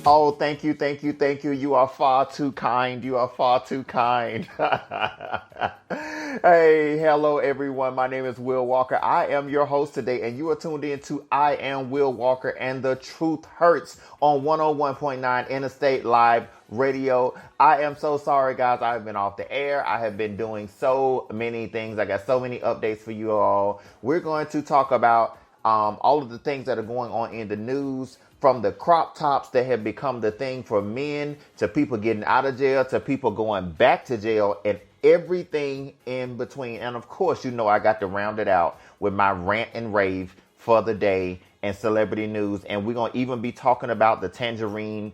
Oh, thank you, thank you, thank you. You are far too kind. You are far too kind. Hey, hello everyone. My name is Will Walker. I am your host today, and you are tuned in to I Am Will Walker and the Truth Hurts on 101.9 Interstate Live Radio. I am so sorry, guys. I've been off the air. I have been doing so many things. I got so many updates for you all. We're going to talk about all of the things that are going on in the news, from the crop tops that have become the thing for men, to people getting out of jail, to people going back to jail, and everything in between. And of course, you know, I got to round it out with my rant and rave for the day and celebrity news. And we're going to even be talking about the Tangerine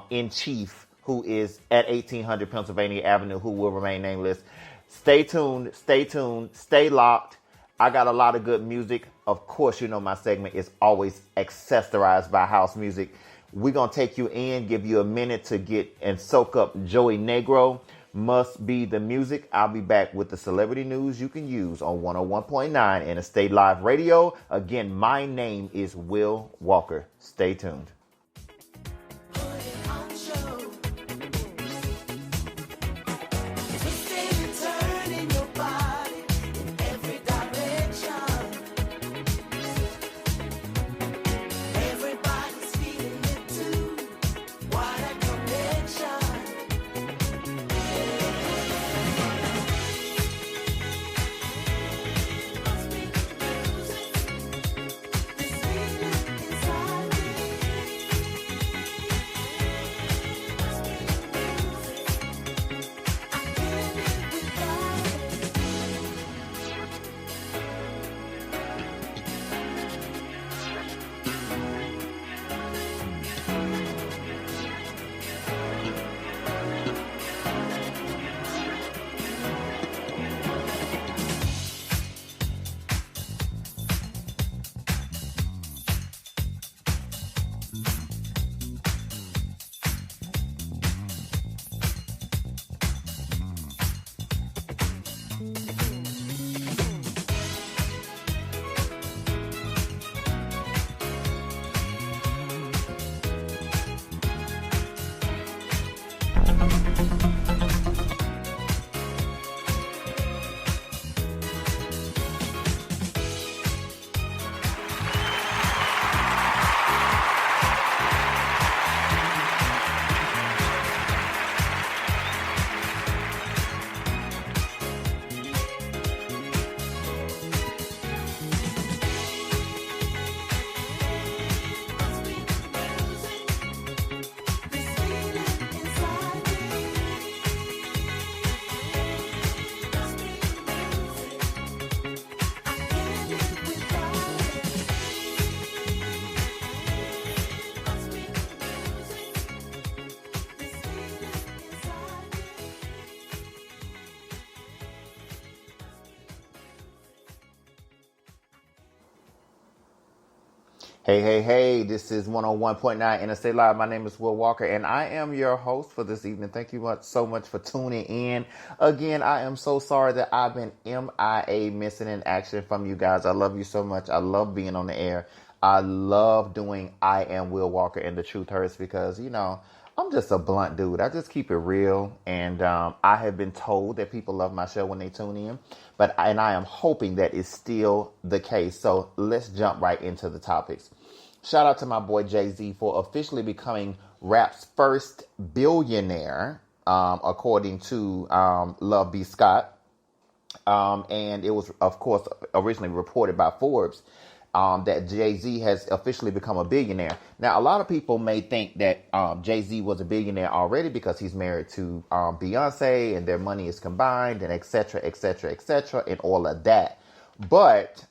in chief, who is at 1800 Pennsylvania Avenue, who will remain nameless. Stay tuned, stay locked. I got a lot of good music. Of course, you know my segment is always accessorized by house music. We're going to take you in, give you a minute to get and soak up Joey Negro. Must be the music. I'll be back with the celebrity news you can use on 101.9 Interstate Live Radio. Again, my name is Will Walker. Stay tuned. Hey, this is 101.9 Interstate Live. My name is Will Walker, and I am your host for this evening. Thank you so much for tuning in. Again, I am so sorry that I've been MIA, missing in action from you guys. I love you so much. I love being on the air. I love doing I Am Will Walker and the Truth Hurts because, you know, I'm just a blunt dude. I just keep it real, and I have been told that people love my show when they tune in, and I am hoping that is still the case. So let's jump right into the topics. Shout out to my boy JayZ for officially becoming rap's first billionaire, according to Love B. Scott. And it was, of course, originally reported by Forbes that JayZ has officially become a billionaire. Now, a lot of people may think that JayZ was a billionaire already because he's married to Beyonce and their money is combined and et cetera, and all of that. But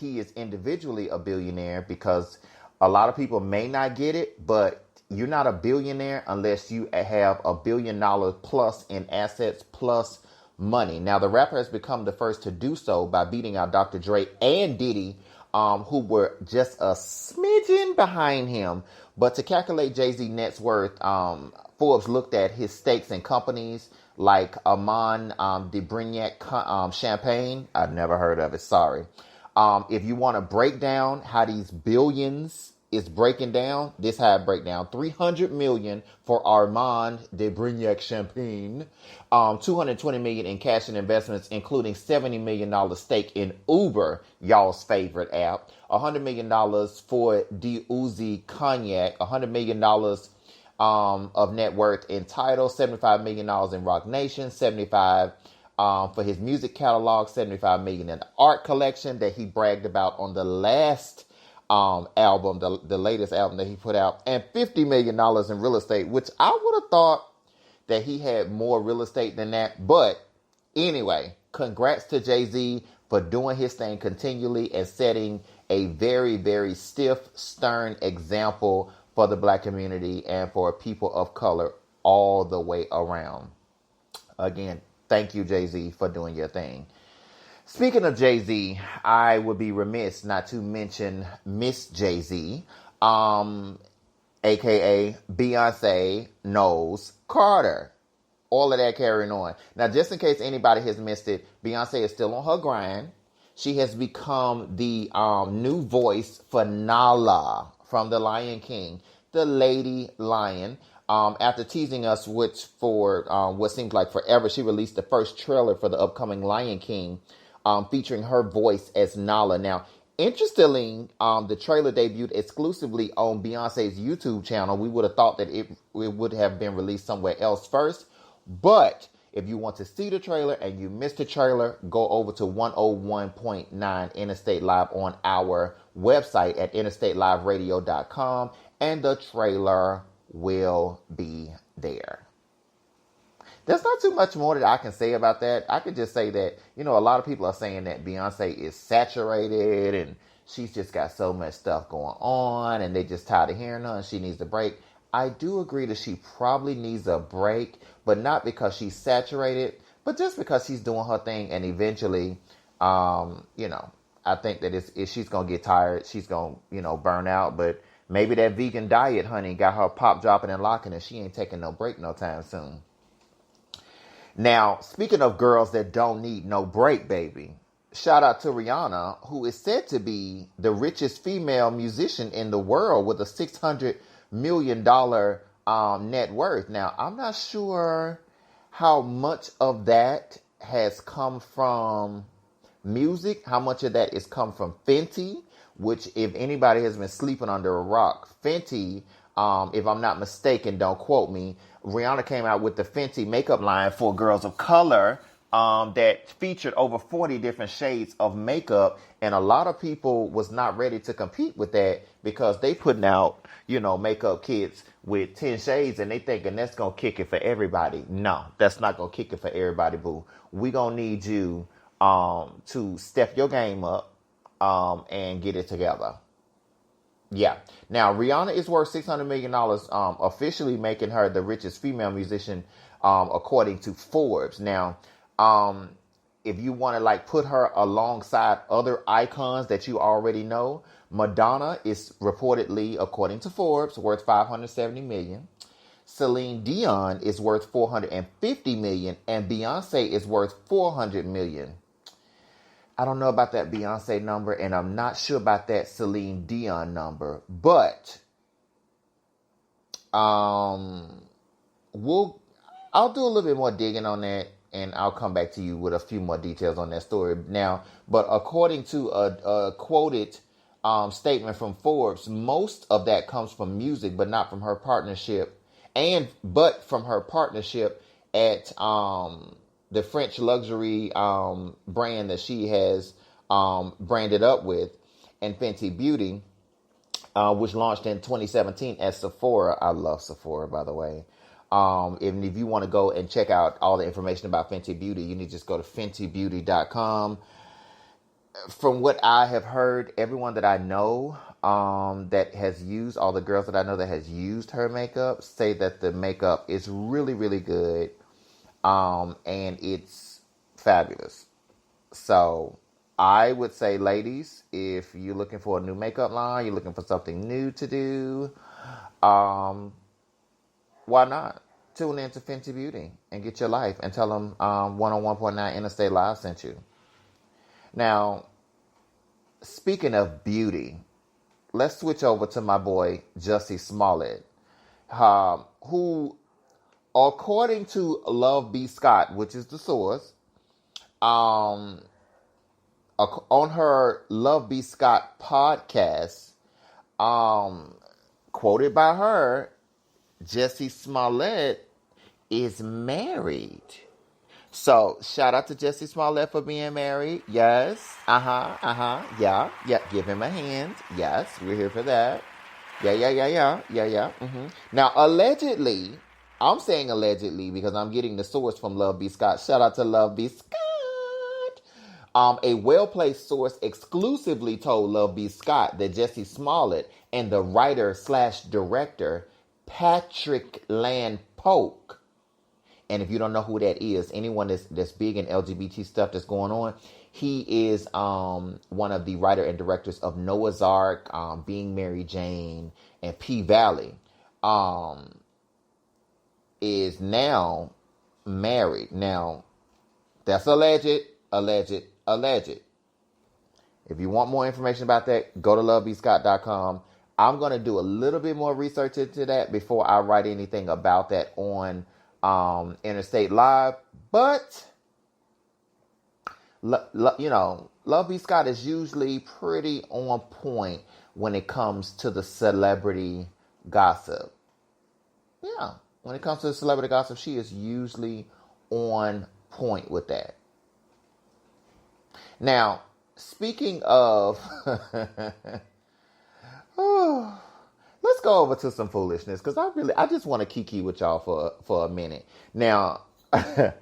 he is individually a billionaire because a lot of people may not get it, but you're not a billionaire unless you have $1 billion plus in assets plus money. Now, the rapper has become the first to do so by beating out Dr. Dre and Diddy, who were just a smidgen behind him. But to calculate JayZ net worth, Forbes looked at his stakes in companies like Amon de Brignac Champagne. I've never heard of it. Sorry. If you want to break down how these billions is breaking down. This how it break down: 300 million for Armand de Brignac Champagne, 220 million in cash and investments, including $70 million stake in Uber, y'all's favorite app, $100 million for D Uzi Cognac, $100 million of net worth in Tidal, $75 million in Rock Nation, 75 for his music catalog, 75 million in the art collection that he bragged about on the last album, the latest album that he put out, and $50 million in real estate, which I would have thought that he had more real estate than that. But anyway, congrats to JayZ for doing his thing continually and setting a very, very stiff, stern example for the black community and for people of color all the way around. Again, thank you, JayZ, for doing your thing. Speaking of JayZ, I would be remiss not to mention Miss JayZ, aka Beyonce Knowles Carter. All of that carrying on. Now, just in case anybody has missed it, Beyonce is still on her grind. She has become the new voice for Nala from The Lion King, the Lady Lion. After teasing us, which for what seems like forever, she released the first trailer for the upcoming Lion King, featuring her voice as Nala. Now, interestingly, the trailer debuted exclusively on Beyonce's YouTube channel. We would have thought that it would have been released somewhere else first. But if you want to see the trailer and you missed the trailer, go over to 101.9 Interstate Live on our website at interstateliveradio.com, and the trailer will be there. There's not too much more that I can say about that. I could just say that, a lot of people are saying that Beyonce is saturated and she's just got so much stuff going on and they just tired of hearing her and she needs a break. I do agree that she probably needs a break, but not because she's saturated, but just because she's doing her thing, and eventually, I think that if she's going to get tired, she's going to, burn out. But maybe that vegan diet, honey, got her pop, dropping, and locking, and she ain't taking no break no time soon. Now, speaking of girls that don't need no break, baby, shout out to Rihanna, who is said to be the richest female musician in the world with a $600 million net worth. Now, I'm not sure how much of that has come from music, how much of that has come from Fenty, which, if anybody has been sleeping under a rock, Fenty, if I'm not mistaken, don't quote me, Rihanna came out with the Fenty makeup line for girls of color that featured over 40 different shades of makeup. And a lot of people was not ready to compete with that because they putting out, makeup kits with 10 shades and they thinking that's going to kick it for everybody. No, that's not going to kick it for everybody, boo. We going to need you to step your game up and get it together. Yeah. Now, Rihanna is worth $600 million, officially making her the richest female musician, according to Forbes. Now, if you want to put her alongside other icons that you already know, Madonna is reportedly, according to Forbes, worth $570 million. Celine Dion is worth $450 million, and Beyonce is worth $400 million. I don't know about that Beyonce number, and I'm not sure about that Celine Dion number, but I'll do a little bit more digging on that, and I'll come back to you with a few more details on that story now. But according to a quoted statement from Forbes, most of that comes from music, but not from her partnership, but from her partnership at the French luxury brand that she has branded up with, and Fenty Beauty, which launched in 2017 as Sephora. I love Sephora, by the way. If you want to go and check out all the information about Fenty Beauty, you need to just go to fentybeauty.com. From what I have heard, everyone that I know that has used, all the girls that I know that has used her makeup, say that the makeup is really, really good. And it's fabulous. So I would say, ladies, if you're looking for a new makeup line, you're looking for something new to do, why not tune into Fenty Beauty and get your life and tell them 101.9 Interstate Live sent you. Now, speaking of beauty, let's switch over to my boy Jussie Smollett, who, according to Love B. Scott, which is the source, on her Love B. Scott podcast, quoted by her, Jussie Smollett is married. So, shout out to Jussie Smollett for being married. Yes. Yeah. Give him a hand. Yes, we're here for that. Yeah. Now, allegedly, I'm saying allegedly because I'm getting the source from Love B. Scott. Shout out to Love B. Scott. A well-placed source exclusively told Love B. Scott that Jussie Smollett and the writer/director Patrick Land Polk, and if you don't know who that is, anyone that's big in LGBT stuff that's going on, he is one of the writer and directors of Noah's Ark, Being Mary Jane, and P-Valley, is now married. Now, that's alleged. If you want more information about that, go to lovebscott.com. I'm going to do a little bit more research into that before I write anything about that on Interstate Live. But, Love B. Scott is usually pretty on point when it comes to the celebrity gossip. Yeah, when it comes to the celebrity gossip, she is usually on point with that. Now, speaking of, let's go over to some foolishness because I just want to kiki with y'all for a minute. Now, I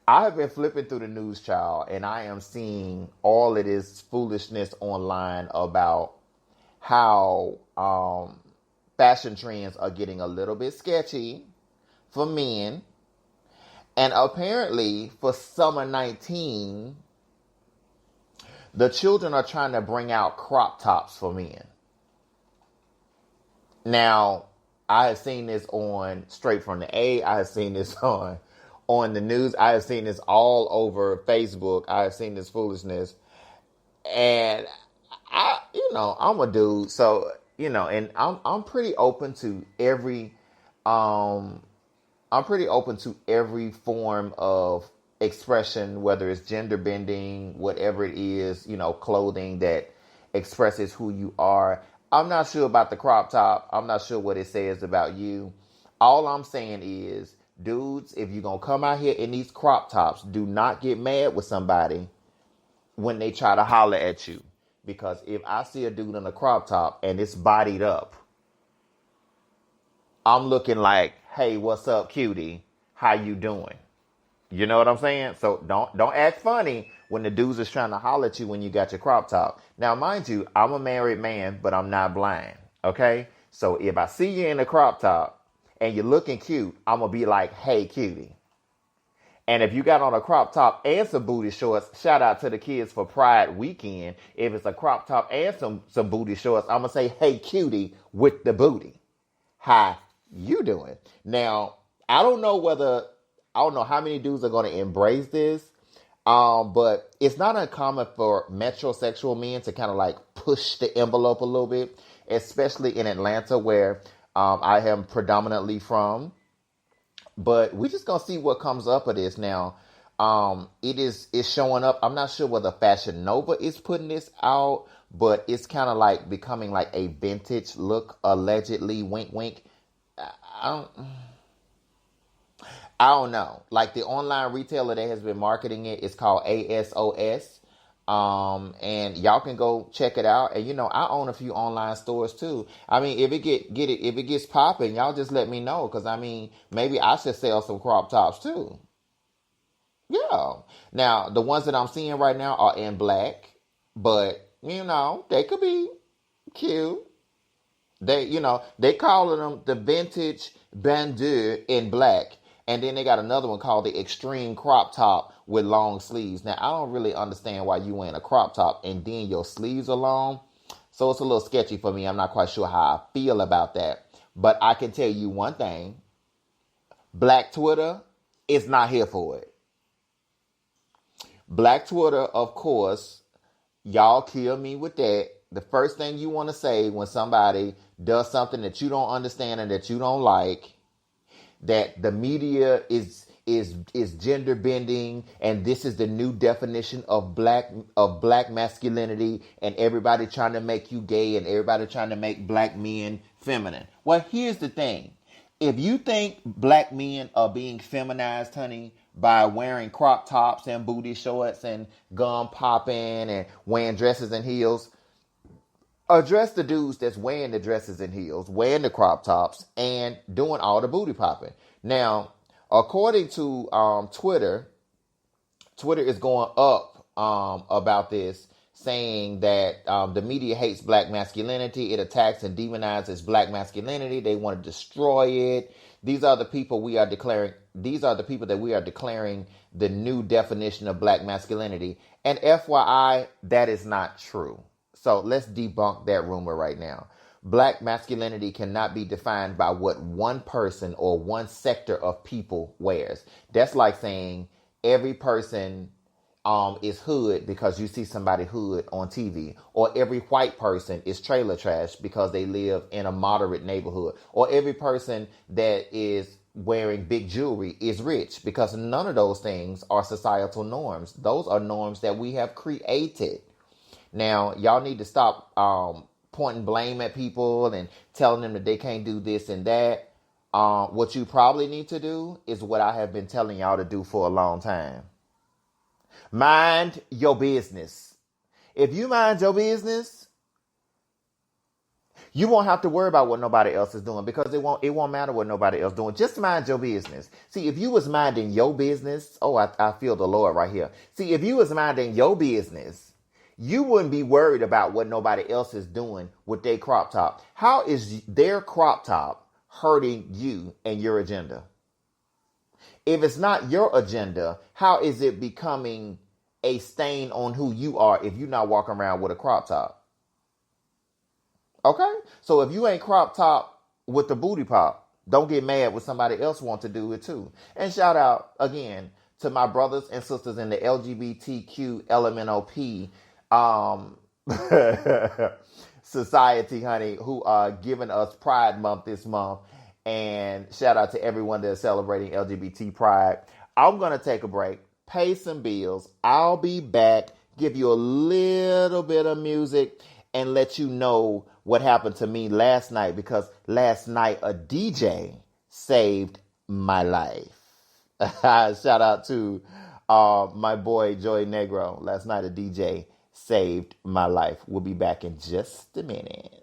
have been flipping through the news, child, and I am seeing all of this foolishness online about how fashion trends are getting a little bit sketchy for men, and apparently for summer 19. The children are trying to bring out crop tops for men. Now, I have seen this on Straight from the A. I have seen this on the news. I have seen this all over Facebook. I have seen this foolishness. And I'm a dude, so, and I'm pretty open to every form of expression, whether it's gender bending, whatever it is, clothing that expresses who you are. I'm not sure about the crop top. I'm not sure what it says about you. All I'm saying is, dudes, if you're going to come out here in these crop tops, do not get mad with somebody when they try to holler at you. Because if I see a dude in a crop top and it's bodied up, I'm looking like, hey, what's up, cutie? How you doing? You know what I'm saying? So don't act funny when the dudes is trying to holler at you when you got your crop top. Now, mind you, I'm a married man, but I'm not blind. Okay? So if I see you in a crop top and you're looking cute, I'm going to be like, hey, cutie. And if you got on a crop top and some booty shorts, shout out to the kids for Pride Weekend. If it's a crop top and some booty shorts, I'm going to say, hey, cutie, with the booty. How you doing? Now, I don't know how many dudes are going to embrace this, but it's not uncommon for metrosexual men to kind of like push the envelope a little bit, especially in Atlanta where I am predominantly from. But we just going to see what comes up of this now. It's showing up. I'm not sure whether Fashion Nova is putting this out, but it's kind of like becoming like a vintage look, allegedly, wink, wink. I don't know. Like the online retailer that has been marketing it is called ASOS. And y'all can go check it out. And I own a few online stores too. I mean, if it gets popping, y'all just let me know. Cause maybe I should sell some crop tops too. Yeah. Now, the ones that I'm seeing right now are in black, but they could be cute. They calling them the vintage bandeau in black. And then they got another one called the extreme crop top with long sleeves. Now, I don't really understand why you wearing a crop top and then your sleeves are long. So it's a little sketchy for me. I'm not quite sure how I feel about that. But I can tell you one thing. Black Twitter is not here for it. Black Twitter, of course, y'all kill me with that. The first thing you want to say when somebody does something that you don't understand and that you don't like, that the media is gender bending, and this is the new definition of black masculinity, and everybody trying to make you gay, and everybody trying to make black men feminine. Well, here's the thing. If you think black men are being feminized, honey, by wearing crop tops and booty shorts and gum popping and wearing dresses and heels, address the dudes that's wearing the dresses and heels, wearing the crop tops, and doing all the booty popping. Now, according to Twitter is going up about this, saying that the media hates black masculinity. It attacks and demonizes black masculinity. They want to destroy it. These are the people we are declaring. These are the people that we are declaring the new definition of black masculinity. And FYI, that is not true. So let's debunk that rumor right now. Black masculinity cannot be defined by what one person or one sector of people wears. That's like saying every person is hood because you see somebody hood on TV, or every white person is trailer trash because they live in a moderate neighborhood, or every person that is wearing big jewelry is rich, because none of those things are societal norms. Those are norms that we have created. Now, y'all need to stop pointing blame at people and telling them that they can't do this and that. What you probably need to do is what I have been telling y'all to do for a long time. Mind your business. If you mind your business, you won't have to worry about what nobody else is doing, because it won't matter what nobody else is doing. Just mind your business. See, if you was minding your business, I feel the Lord right here. See, if you was minding your business, you wouldn't be worried about what nobody else is doing with their crop top. How is their crop top hurting you and your agenda? If it's not your agenda, how is it becoming a stain on who you are if you're not walking around with a crop top? Okay? So if you ain't crop top with the booty pop, don't get mad when somebody else wants to do it too. And shout out again to my brothers and sisters in the LGBTQ LMNOP society, honey, who are giving us Pride Month this month. And shout out to everyone that's celebrating LGBT Pride. I'm going to take a break, pay some bills. I'll be back, give you a little bit of music, and let you know what happened to me last night, because last night a DJ saved my life. Shout out to my boy Joey Negro. Last night a DJ saved my life. We'll be back in just a minute.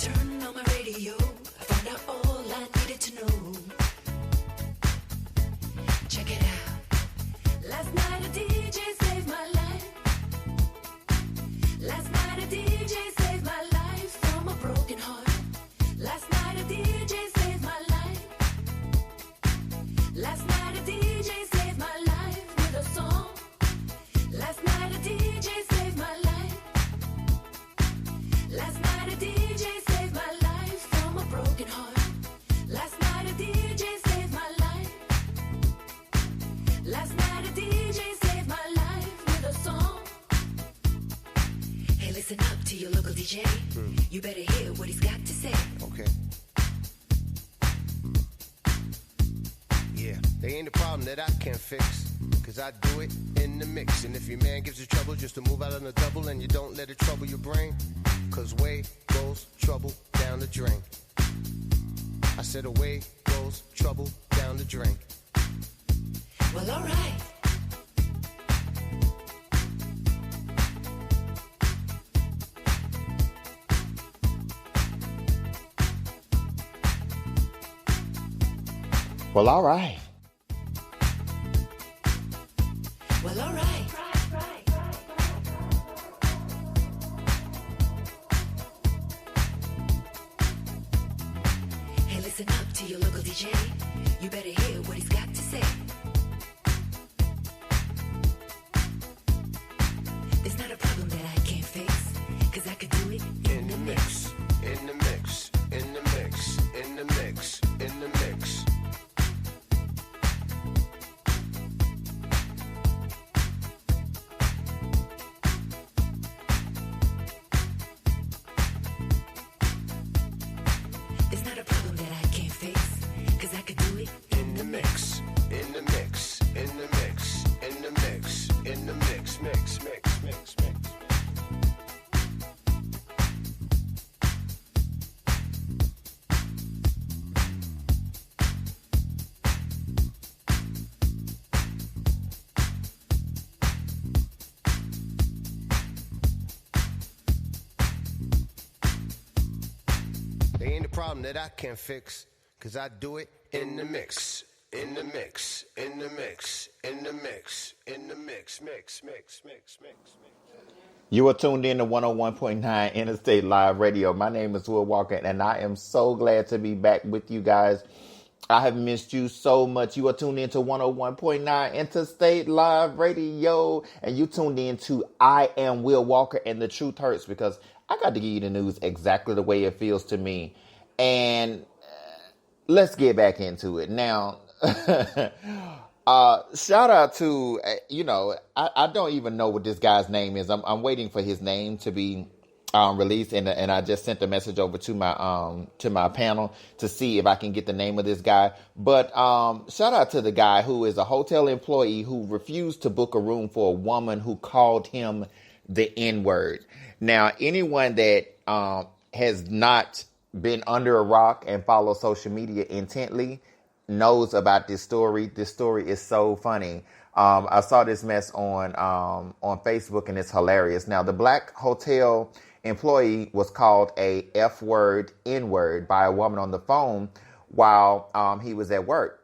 Turn on my radio, I found out all I needed to know. Check it out. Last night a DJ saved my life. Last night a DJ saved my life from a broken heart. Last night a DJ saved my life. Last night a DJ saved my life with a song. Last night a DJ saved my life. Last night a DJ saved my life from a broken heart. Last night a DJ saved my life. Last night a DJ saved my life with a song. Hey, listen up to your local DJ. You better hear what he's got to say. Okay. Yeah, they ain't a problem that I can't fix, cause I do it in the mix. And if your man gives you trouble just to move out on the double, and you don't let it trouble your brain, cause away goes trouble down the drain. I said away goes trouble down the drain. Well, alright. Well, all right. Well, alright. Hey, listen up to your local DJ. You better hear what he's got to say. There's not a problem that I can't fix, cause I could do it In the mix, in the mix, in the mix, in the mix, in the mix. There's not a problem that I can't fix, cause I could do it In the mix, in the mix, in the mix, in the mix, in the mix, mix, mix, mix, mix. They ain't a problem that I can't fix, cause I do it in the mix, in the mix, in the mix, in the mix, in the mix, mix, mix, mix, mix, mix. You are tuned in to 101.9 Interstate Live Radio. My name is Will Walker, and I am so glad to be back with you guys. I have missed you so much. You are tuned in to 101.9 Interstate Live Radio, and you tuned in to I Am Will Walker, and the truth hurts, because I got to give you the news exactly the way it feels to me. And let's get back into it. Now, shout out to, I don't even know what this guy's name is. I'm waiting for his name to be released, and I just sent a message over to my panel to see if I can get the name of this guy. But shout out to the guy who is a hotel employee who refused to book a room for a woman who called him the N-word. Now, anyone that has not been under a rock and follow social media intently knows about this story. This story is so funny. I saw this mess on Facebook, and it's hilarious. Now, the black hotel employee was called a F-word, N-word by a woman on the phone while he was at work.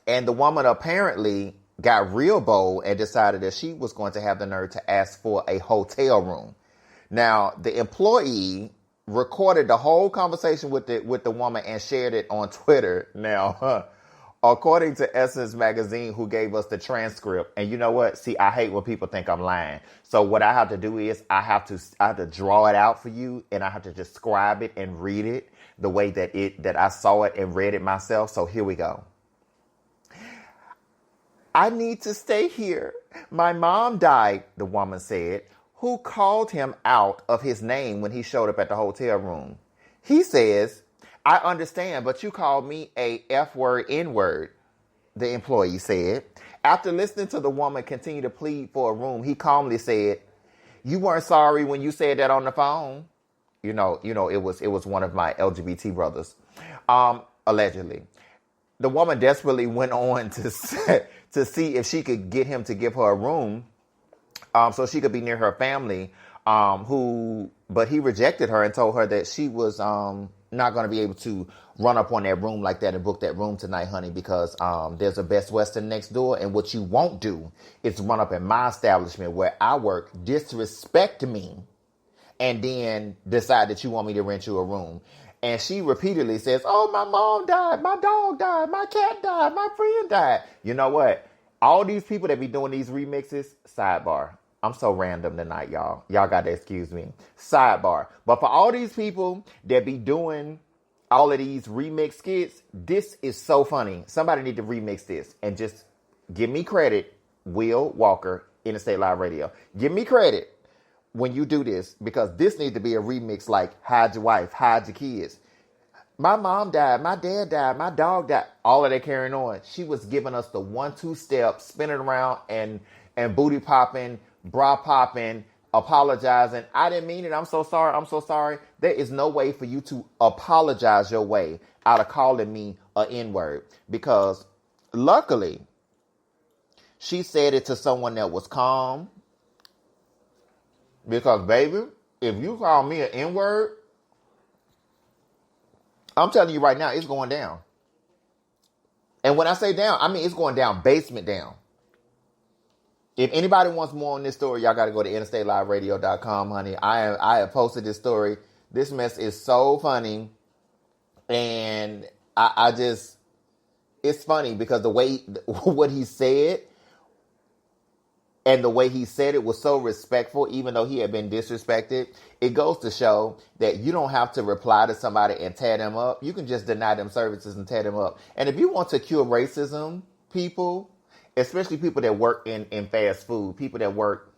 And the woman apparently got real bold and decided that she was going to have the nerve to ask for a hotel room. Now, the employee recorded the whole conversation with the woman and shared it on Twitter. Now, according to Essence Magazine, who gave us the transcript, and you know what? See, I hate when people think I'm lying. So what I have to do is I have to draw it out for you, and I have to describe it and read it the way that I saw it and read it myself. So here we go. I need to stay here. My mom died, the woman said, who called him out of his name when he showed up at the hotel room. He says, I understand, but you called me a F-word, N-word, the employee said. After listening to the woman continue to plead for a room, he calmly said, you weren't sorry when you said that on the phone. It was one of my LGBT brothers, allegedly. The woman desperately went on to see if she could get him to give her a room so she could be near her family, who But he rejected her and told her that she was not going to be able to run up on that room like that and book that room tonight, honey, because there's a Best Western next door. And what you won't do is run up in my establishment where I work, disrespect me, and then decide that you want me to rent you a room. And she repeatedly says, oh, my mom died, my dog died, my cat died, my friend died. You know what? All these people that be doing these remixes, sidebar. I'm so random tonight, y'all. Y'all got to excuse me. Sidebar. But for all these people that be doing all of these remix skits, this is so funny. Somebody need to remix this and just give me credit, Will Walker, Interstate Live Radio. Give me credit when you do this, because this needs to be a remix like hide your wife, hide your kids. My mom died, my dad died, my dog died. All of that carrying on. She was giving us the 1-2 step, spinning around and booty popping, bra popping, apologizing. I didn't mean it. I'm so sorry. I'm so sorry. There is no way for you to apologize your way out of calling me an N-word, because luckily she said it to someone that was calm. Because baby, if you call me an N-word, I'm telling you right now, it's going down. And when I say down, I mean it's going down, basement down. If anybody wants more on this story, y'all got to go to interstateliveradio.com, honey. I have posted this story. This mess is so funny. And I just, it's funny because the way, what he said, and the way he said it was so respectful, even though he had been disrespected. It goes to show that you don't have to reply to somebody and tear them up. You can just deny them services and tear them up. And if you want to cure racism, people, especially people that work in fast food, people that work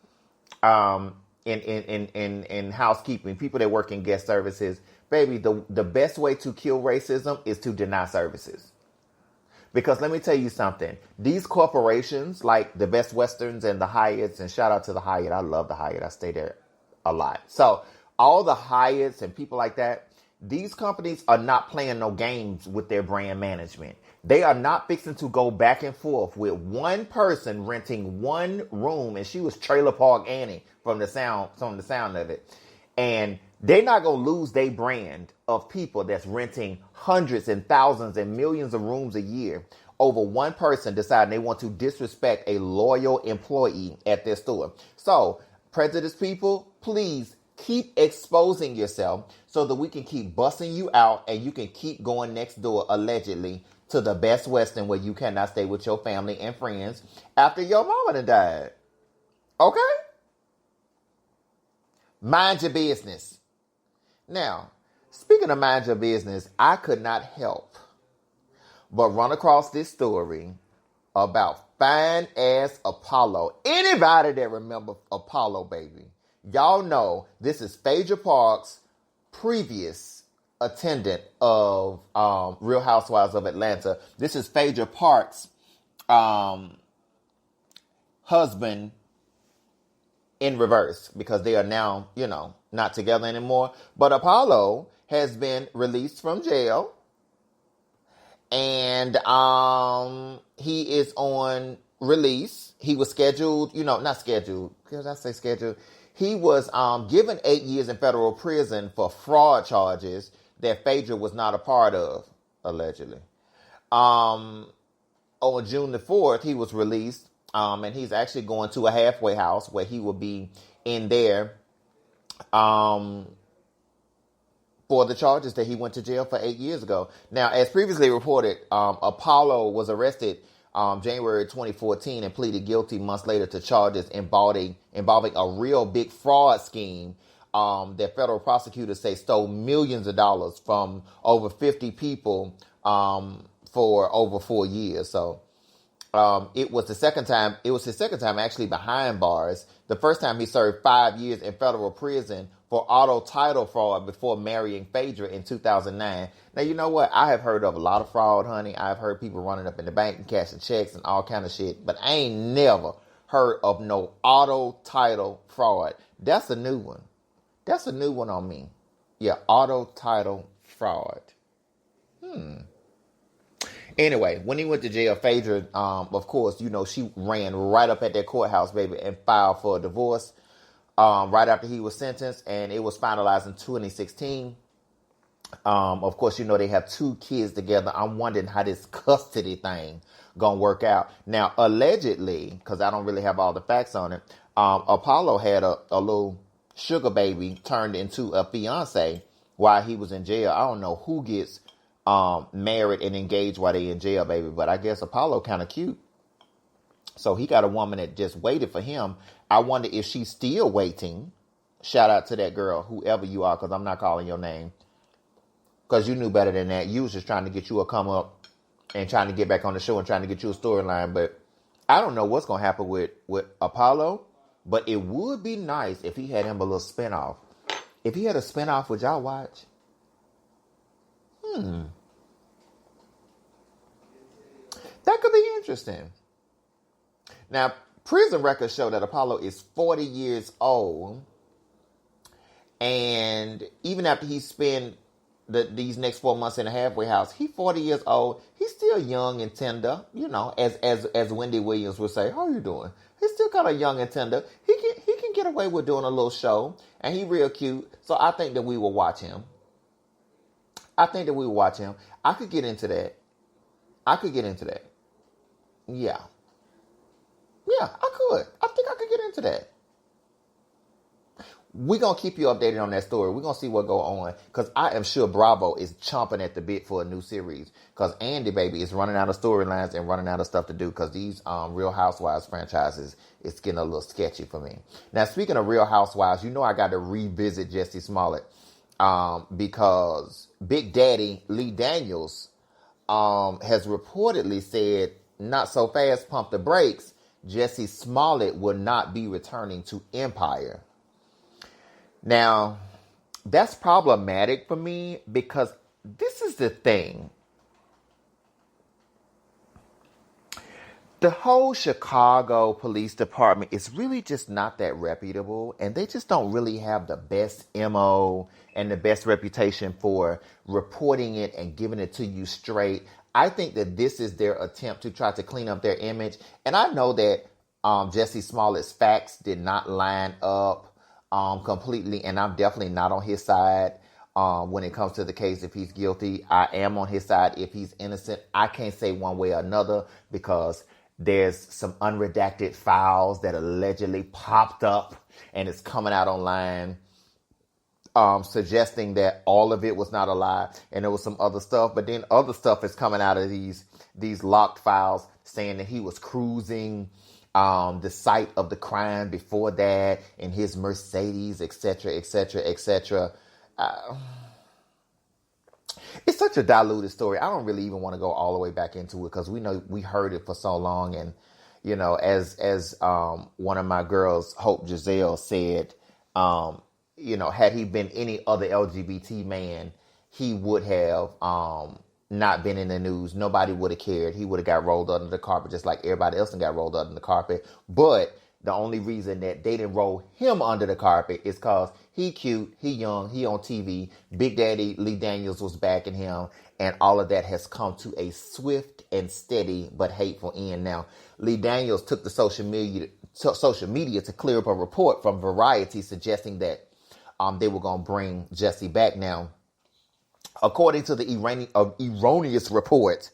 in housekeeping, people that work in guest services, baby, the best way to kill racism is to deny services. Because let me tell you something. These corporations like the Best Westerns and the Hyatts, and shout out to the Hyatt. I love the Hyatt. I stay there a lot. So all the Hyatts and people like that, these companies are not playing no games with their brand management. They are not fixing to go back and forth with one person renting one room, and she was Trailer Park Annie from the sound of it. And they're not going to lose their brand of people that's renting hundreds and thousands and millions of rooms a year over one person deciding they want to disrespect a loyal employee at their store. So, prejudiced people, please keep exposing yourself so that we can keep busting you out and you can keep going next door, allegedly, to the Best Western where you cannot stay with your family and friends after your mama done died. Okay? Mind your business. Now, speaking of mind your business, I could not help but run across this story about fine ass Apollo. Anybody that remember Apollo, baby, y'all know this is Phaedra Parks' previous attendant of Real Housewives of Atlanta. This is Phaedra Parks' husband in reverse, because they are now, not together anymore. But Apollo has been released from jail, and he is on release. He was scheduled, not scheduled. Because I say scheduled. He was given 8 years in federal prison for fraud charges that Phaedra was not a part of, allegedly. On June the 4th, he was released. And he's actually going to a halfway house where he will be in there for the charges that he went to jail for 8 years ago. Now, as previously reported, Apollo was arrested January 2014 and pleaded guilty months later to charges involving a real big fraud scheme that federal prosecutors say stole millions of dollars from over 50 people for over 4 years. So it was his second time actually behind bars. The first time he served 5 years in federal prison for auto title fraud before marrying Phaedra in 2009. Now, you know what? I have heard of a lot of fraud, honey. I've heard people running up in the bank and cashing checks and all kind of shit, but I ain't never heard of no auto title fraud. That's a new one. That's a new one on me. Yeah, auto title fraud. Anyway, when he went to jail, Phaedra, of course, she ran right up at that courthouse, baby, and filed for a divorce. right after he was sentenced, and it was finalized in 2016. Of course, they have 2 kids together. I'm wondering how this custody thing gonna work out. Now, allegedly, because I don't really have all the facts on it, Apollo had a little sugar baby turned into a fiance while he was in jail. I don't know who gets married and engaged while they in jail, baby, but I guess Apollo kind of cute. So he got a woman that just waited for him. I wonder if she's still waiting. Shout out to that girl, whoever you are, because I'm not calling your name. Because you knew better than that. You was just trying to get you a come up and trying to get back on the show and trying to get you a storyline. But I don't know what's going to happen with Apollo. But it would be nice if he had him a little spinoff. If he had a spinoff, would y'all watch? That could be interesting. Now, prison records show that Apollo is 40 years old. And even after he spent these next 4 months in a halfway house, he's 40 years old. He's still young and tender, as Wendy Williams would say. How are you doing? He's still kind of young and tender. He can get away with doing a little show, and he real cute. So I think that we will watch him. I could get into that. Yeah. Yeah, I could. I think I could get into that. We're going to keep you updated on that story. We're going to see what go on. Because I am sure Bravo is chomping at the bit for a new series. Because Andy, baby, is running out of storylines and running out of stuff to do. Because these Real Housewives franchises, it's getting a little sketchy for me. Now, speaking of Real Housewives, I got to revisit Jussie Smollett. Because Big Daddy Lee Daniels has reportedly said, not so fast, pump the brakes. Jussie Smollett will not be returning to Empire. Now, that's problematic for me because this is the thing. The whole Chicago Police Department is really just not that reputable, and they just don't really have the best MO and the best reputation for reporting it and giving it to you straight. I think that this is their attempt to try to clean up their image. And I know that Jussie Smollett's facts did not line up completely, and I'm definitely not on his side when it comes to the case if he's guilty. I am on his side if he's innocent. I can't say one way or another because there's some unredacted files that allegedly popped up and it's coming out online suggesting that all of it was not a lie and there was some other stuff. But then other stuff is coming out of these locked files saying that he was cruising the site of the crime before that in his Mercedes, etc., etc., etc. It's such a diluted story. I don't really even want to go all the way back into it because we heard it for so long. And, as one of my girls, Hope Giselle, said, had he been any other LGBT man, he would have not been in the news. Nobody would have cared. He would have got rolled under the carpet just like everybody else and got rolled under the carpet. But the only reason that they didn't roll him under the carpet is because he cute, he young, he on TV. Big Daddy Lee Daniels was backing him, and all of that has come to a swift and steady but hateful end. Now, Lee Daniels took the social media to clear up a report from Variety suggesting that they were going to bring Jussie back. Now, according to the erroneous report,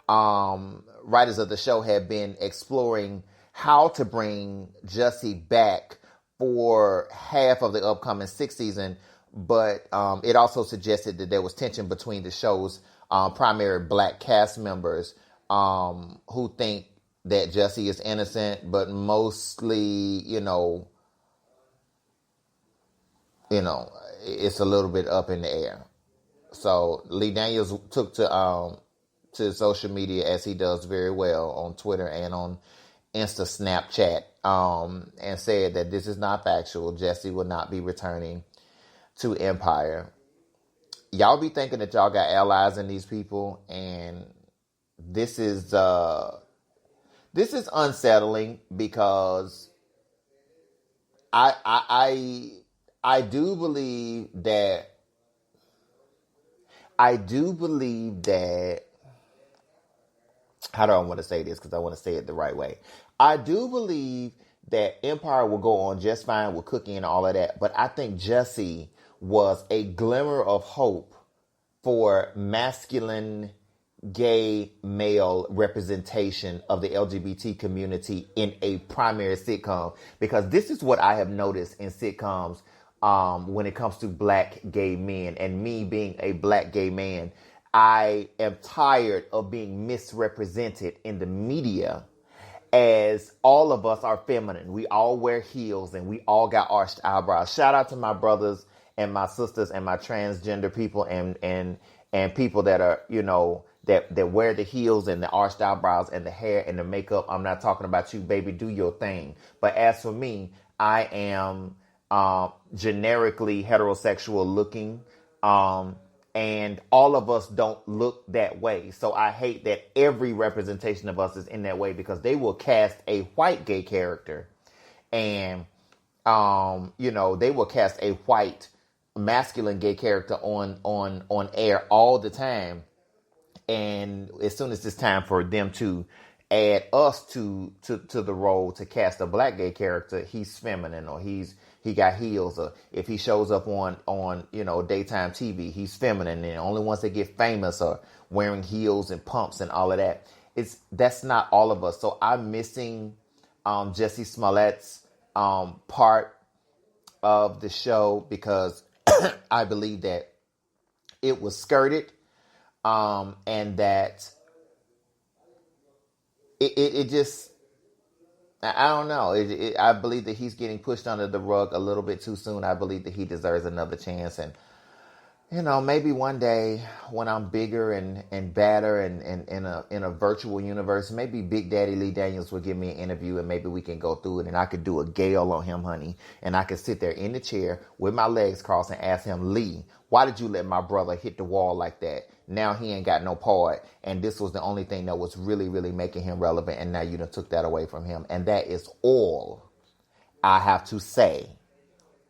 writers of the show have been exploring how to bring Jussie back for half of the upcoming 6th season, but it also suggested that there was tension between the show's primary black cast members who think that Jussie is innocent, but mostly, it's a little bit up in the air. So Lee Daniels took to social media, as he does very well on Twitter and on Insta Snapchat, and said that this is not factual. Jussie will not be returning to Empire. Y'all be thinking that y'all got allies in these people, and this is unsettling because I do believe that how do I want to say this? Because I want to say it the right way. I do believe that Empire will go on just fine with Cookie and all of that. But I think Jesse was a glimmer of hope for masculine gay male representation of the LGBT community in a primary sitcom, because this is what I have noticed in sitcoms when it comes to black gay men, and me being a black gay man, I am tired of being misrepresented in the media as all of us are feminine. We all wear heels and we all got arched eyebrows. Shout out to my brothers and my sisters and my transgender people and people that are, you know, that wear the heels and the arched eyebrows and the hair and the makeup. I'm not talking about you, baby. Do your thing. But as for me, I am generically heterosexual looking. And all of us don't look that way. So I hate that every representation of us is in that way, because they will cast a white gay character and, you know, they will cast a white masculine gay character on air all the time. And as soon as it's time for them to add us to the role to cast a black gay character, he's feminine, or he got heels, or if he shows up on you know, daytime TV, he's feminine. And the only ones that get famous are wearing heels and pumps and all of that. That's not all of us. So I'm missing Jesse Smollett's part of the show, because I believe that it was skirted. And that it just, I don't know. I believe that he's getting pushed under the rug a little bit too soon. I believe that he deserves another chance. And, you know, maybe one day when I'm bigger and badder and in a virtual universe, maybe Big Daddy Lee Daniels will give me an interview, and maybe we can go through it, and I could do a gale on him, honey. And I could sit there in the chair with my legs crossed and ask him, Lee, why did you let my brother hit the wall like that? Now he ain't got no part, and this was the only thing that was really, really making him relevant, and now you done took that away from him. And that is all I have to say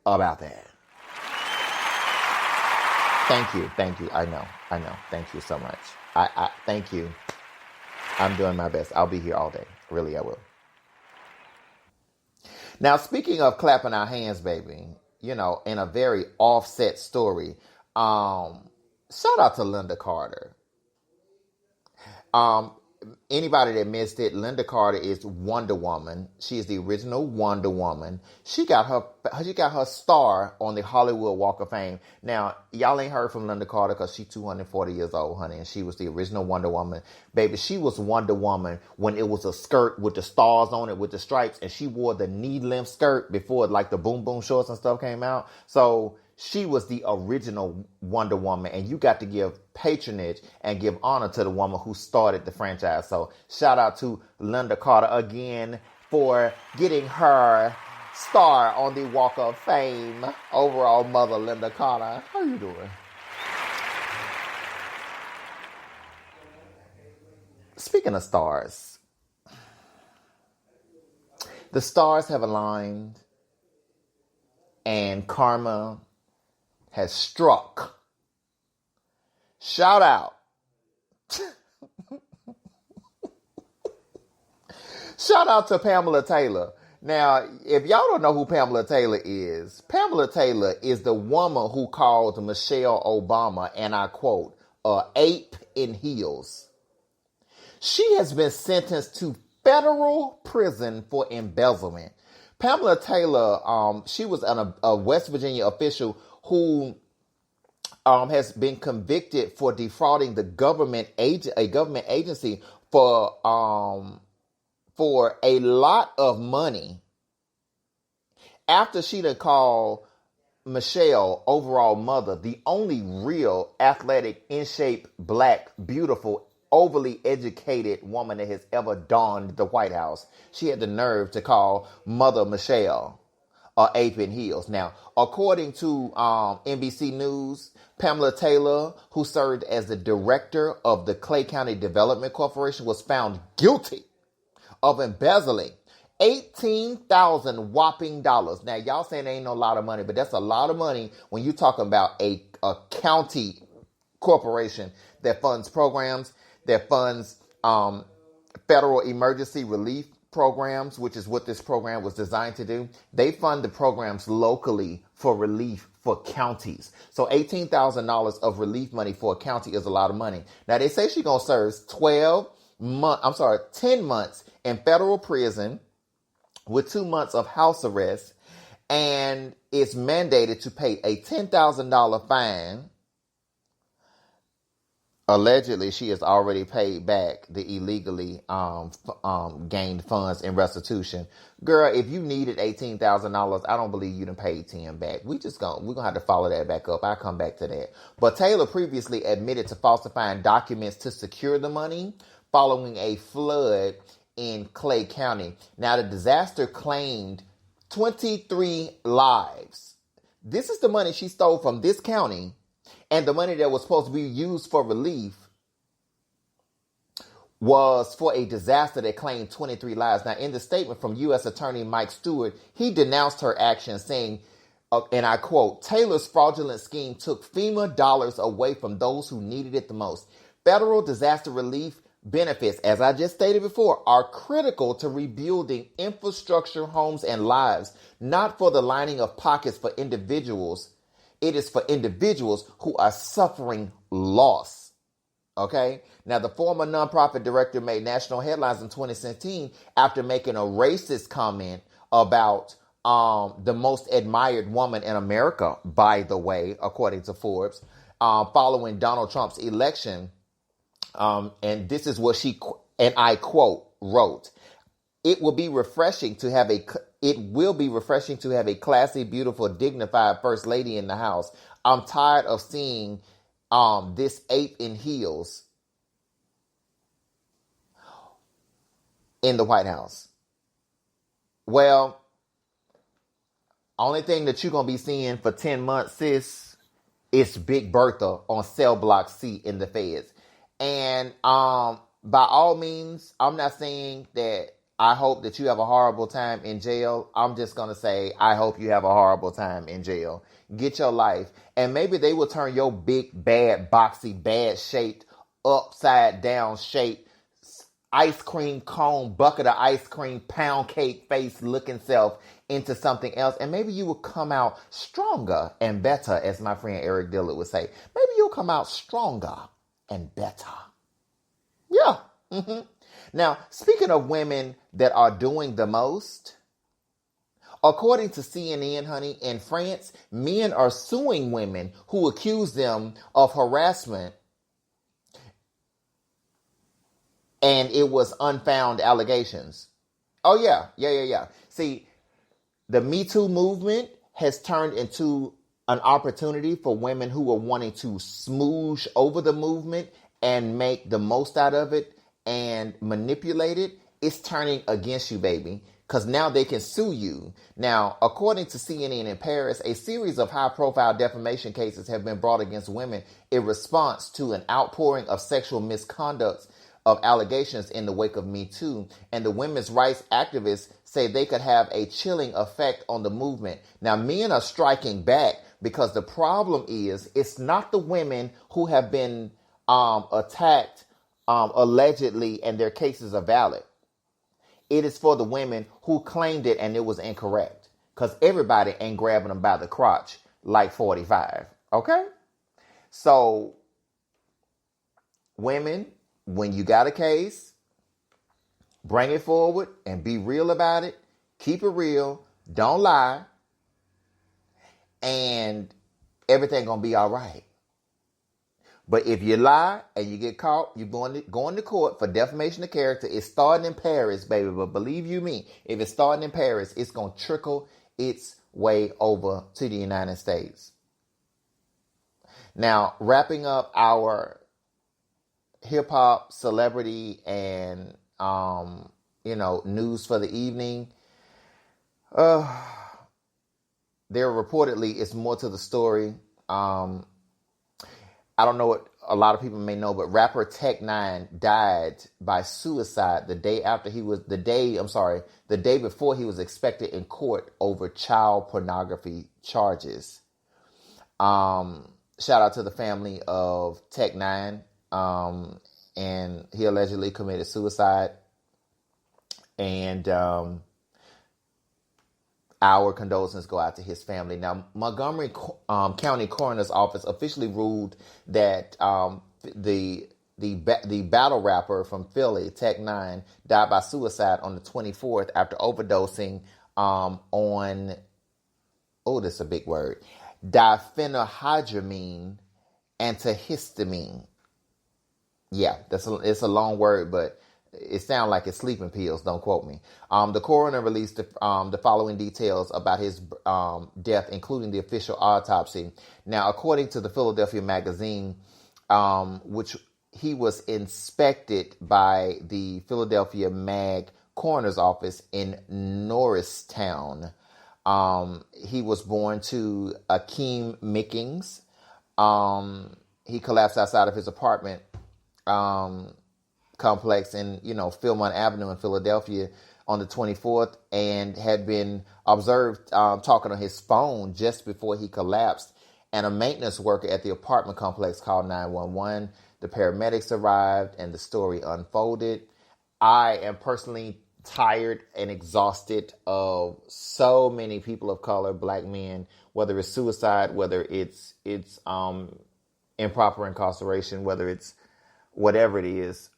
about that. Thank you. I know. Thank you so much. I thank you. I'm doing my best. I'll be here all day. Really, I will. Now, speaking of clapping our hands, baby, you know, in a very offset story, shout out to Linda Carter. Anybody that missed it, Linda Carter is Wonder Woman. She is the original Wonder Woman. She got her star on the Hollywood Walk of Fame. Now, y'all ain't heard from Linda Carter because she's 240 years old, honey, and she was the original Wonder Woman. Baby, she was Wonder Woman when it was a skirt with the stars on it with the stripes, and she wore the knee-length skirt before, like, the Boom Boom shorts and stuff came out. So she was the original Wonder Woman, and you got to give patronage and give honor to the woman who started the franchise. So shout out to Linda Carter again for getting her star on the Walk of Fame. Overall mother, Linda Carter. How you doing? Speaking of stars, the stars have aligned, and karma has struck. Shout out. Shout out to Pamela Taylor. Now, if y'all don't know who Pamela Taylor is the woman who called Michelle Obama, and I quote, a ape in heels. She has been sentenced to federal prison for embezzlement. Pamela Taylor, she was a West Virginia official who has been convicted for defrauding a government agency for a lot of money, after she done called Michelle, overall mother, the only real athletic, in shape, black, beautiful, overly educated woman that has ever donned the White House. She had the nerve to call Mother Michelle ape in heels. Now, according to NBC News, Pamela Taylor, who served as the director of the Clay County Development Corporation, was found guilty of embezzling $18,000 whopping dollars. Now, y'all saying there ain't no lot of money, but that's a lot of money when you're talking about a county corporation that funds programs, that funds federal emergency relief programs, which is what this program was designed to do. They fund the programs locally for relief for counties. So $18,000 of relief money for a county is a lot of money. Now they say she's going to serve 10 months in federal prison with 2 months of house arrest, and is mandated to pay a $10,000 fine. Allegedly, she has already paid back the illegally gained funds in restitution. Girl, if you needed $18,000, I don't believe you done paid 10 back. We're gonna have to follow that back up. I'll come back to that. But Taylor previously admitted to falsifying documents to secure the money following a flood in Clay County. Now, the disaster claimed 23 lives. This is the money she stole from this county. And the money that was supposed to be used for relief was for a disaster that claimed 23 lives. Now, in the statement from U.S. Attorney Mike Stewart, he denounced her actions, saying, and I quote, "Taylor's fraudulent scheme took FEMA dollars away from those who needed it the most. Federal disaster relief benefits, as I just stated before, are critical to rebuilding infrastructure, homes, and lives, not for the lining of pockets for individuals. It is for individuals who are suffering loss." Okay? Now, the former nonprofit director made national headlines in 2017 after making a racist comment about the most admired woman in America, by the way, according to Forbes, following Donald Trump's election. And this is what she, and I quote, wrote, It will be refreshing to have a classy, beautiful, dignified first lady in the house. I'm tired of seeing this ape in heels in the White House. Well, only thing that you're going to be seeing for 10 months, sis, is Big Bertha on cell block C in the feds. And by all means, I'm not saying that I hope that you have a horrible time in jail. I'm just going to say, I hope you have a horrible time in jail. Get your life. And maybe they will turn your big, bad, boxy, bad-shaped, upside-down shaped, ice cream cone, bucket of ice cream, pound cake face looking self into something else. And maybe you will come out stronger and better, as my friend Eric Dillard would say. Maybe you'll come out stronger and better. Yeah. Mm-hmm. Now, speaking of women that are doing the most, according to CNN, honey, in France, men are suing women who accuse them of harassment, and it was unfound allegations. Oh, yeah. See, the Me Too movement has turned into an opportunity for women who are wanting to smoosh over the movement and make the most out of it and manipulate it. It's turning against you, baby, because now they can sue you. Now, according to CNN in Paris, a series of high-profile defamation cases have been brought against women in response to an outpouring of sexual misconduct of allegations in the wake of Me Too. And the women's rights activists say they could have a chilling effect on the movement. Now, men are striking back because the problem is it's not the women who have been attacked allegedly and their cases are valid. It is for the women who claimed it and it was incorrect. Because everybody ain't grabbing them by the crotch like 45. Okay? So, women, when you got a case, bring it forward and be real about it. Keep it real. Don't lie. And everything gonna be all right. But if you lie and you get caught, you're going to court for defamation of character. It's starting in Paris, baby. But believe you me, if it's starting in Paris, it's going to trickle its way over to the United States. Now, wrapping up our hip-hop, celebrity, and, news for the evening. There reportedly is more to the story. I don't know what a lot of people may know, but rapper Tech-9 died by suicide the day before he was expected in court over child pornography charges. Shout out to the family of Tech-9. And he allegedly committed suicide. And our condolences go out to his family. Now, Montgomery County Coroner's Office officially ruled that the battle rapper from Philly, Tech Nine, died by suicide on the 24th after overdosing on, this is a big word, diphenhydramine antihistamine. Yeah, it's a long word, but it sounds like it's sleeping pills. Don't quote me. The coroner released the following details about his death, including the official autopsy. Now, according to the Philadelphia Magazine, which he was inspected by the Philadelphia Mag Coroner's Office in Norristown. He was born to Akeem Mickings. He collapsed outside of his apartment complex in, Philmont Avenue in Philadelphia on the 24th, and had been observed talking on his phone just before he collapsed. And a maintenance worker at the apartment complex called 911. The paramedics arrived and the story unfolded. I am personally tired and exhausted of so many people of color, black men, whether it's suicide, whether it's improper incarceration, whether it's whatever it is,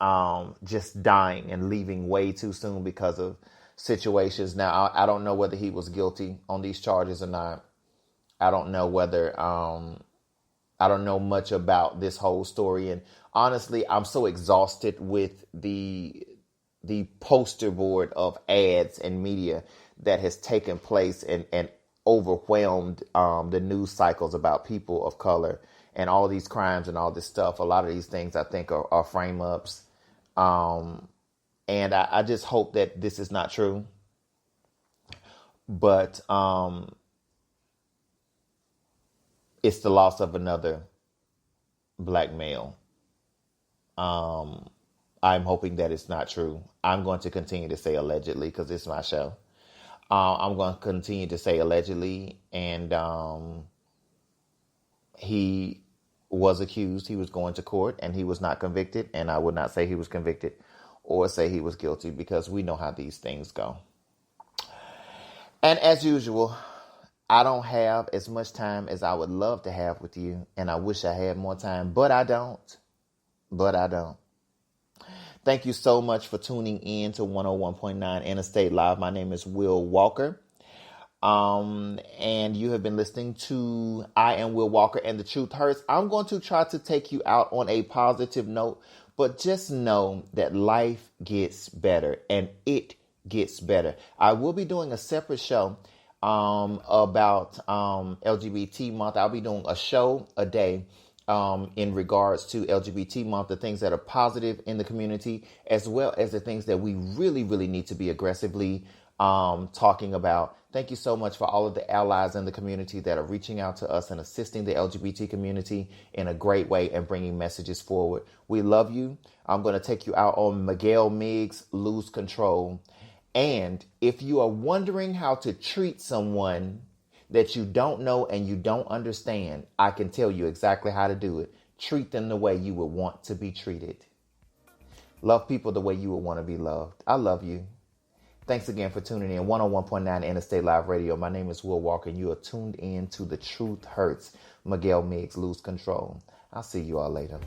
just dying and leaving way too soon because of situations. Now, I don't know whether he was guilty on these charges or not. I don't know whether, I don't know much about this whole story. And honestly, I'm so exhausted with the poster board of ads and media that has taken place and overwhelmed the news cycles about people of color and all these crimes and all this stuff. A lot of these things I think are frame ups. And I just hope that this is not true. But it's the loss of another black male. I'm hoping that it's not true. I'm going to continue to say allegedly because it's my show. I'm going to continue to say allegedly. And he was accused. He was going to court and he was not convicted. And I would not say he was convicted or say he was guilty because we know how these things go. And as usual, I don't have as much time as I would love to have with you. And I wish I had more time, but I don't. Thank you so much for tuning in to 101.9 Interstate Live. My name is Will Walker. And you have been listening to I Am Will Walker and The Truth Hurts. I'm going to try to take you out on a positive note, but just know that life gets better and it gets better. I will be doing a separate show about LGBT month. I'll be doing a show a day in regards to LGBT month, the things that are positive in the community, as well as the things that we really, really need to be aggressively talking about. Thank you so much for all of the allies in the community that are reaching out to us and assisting the LGBT community in a great way and bringing messages forward. We love you. I'm going to take you out on Miguel Miggs' Lose Control. And if you are wondering how to treat someone that you don't know and you don't understand, I can tell you exactly how to do it. Treat them the way you would want to be treated. Love people the way you would want to be loved. I love you. Thanks again for tuning in. 101.9 Interstate Live Radio. My name is Will Walker, and you are tuned in to The Truth Hurts. Miguel Miggs, Lose Control. I'll see you all later.